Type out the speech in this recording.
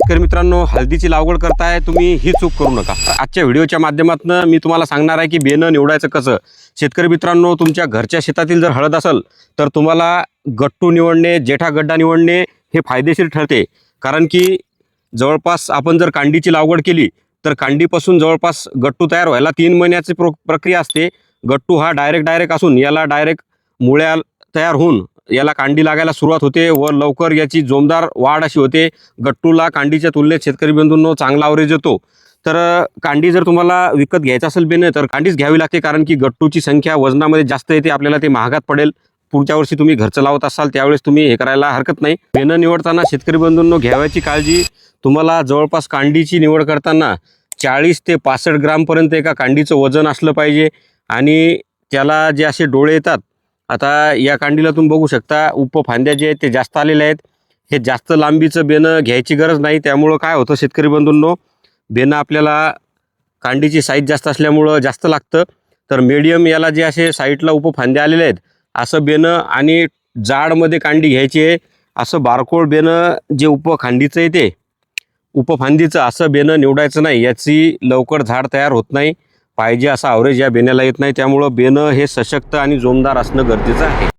शेतकरी मित्रांनो, हळदीची लागवड करताय तुम्ही ही चूक करू नका। आजच्या व्हिडिओच्या माध्यमातून मी तुम्हाला सांगणार आहे की बेनं निवडायचं कसं। शेतकरी मित्रांनो, तुमच्या घरच्या शेतातील जर हळद असेल तर तुम्हाला गट्टू निवडणे, जेठा गड्डा निवडणे हे फायदेशीर ठरते। कारण की जवळपास आपण जर कांडीची लागवड केली तर कांडीपासून जवळपास गट्टू तयार व्हायला 3 महिन्याची प्रक्रिया असते। गट्टू हा डायरेक्ट असून याला डायरेक्ट मुळ्या तयार होऊन याला कांडी लागायला सुरुवात होते व लवकर याची जोमदार वाढ अशी होते। गट्टूला कांडीच्या तुलनेत शेतकरी बंधूंनो चांगला ॲव्हरेज येतो। तर कांडी जर तुम्हाला विकत घ्यायचं असेल बेनं तर कांडीच घ्यावी लागते, कारण की गट्टूची संख्या वजनामध्ये जास्त येते, आपल्याला ते महागात पडेल। पुढच्या वर्षी तुम्ही घरचं लावत असाल त्यावेळेस तुम्ही हे करायला हरकत नाही। बेनं निवडताना शेतकरी बंधूंनो घ्यावयाची काळजी, तुम्हाला जवळपास कांडीची निवड करताना 40 ते 65 ग्रामपर्यंत एका कांडीचं वजन असलं पाहिजे। आणि त्याला जे असे डोळे येतात, आता या कांडीला तुम्ही बघू शकता उपफांद्या जे आहेत ते जास्त आलेले आहेत। हे जास्त लांबीचं बेनं घ्यायची गरज नाही। त्यामुळं काय होतं शेतकरी बंधूंनो, बेनं आपल्याला कांडीची साईज जास्त असल्यामुळं जास्त लागतं। तर मीडियम याला जे असे साईडला उपफांद्या आलेले आहेत असं बेनं आणि जाडमध्ये कांडी घ्यायची आहे। असं बारकोळ बेनं जे उपखांडीचं येते उपफांदीचं असं बेनं निवडायचं नाही, याची लवकर झाड तयार होत नाही, पाहिजे असा ॲव्हरेज या बेण्याला येत नाही। त्यामुळं बेनं हे सशक्त आणि जोमदार असणं गरजेचं आहे।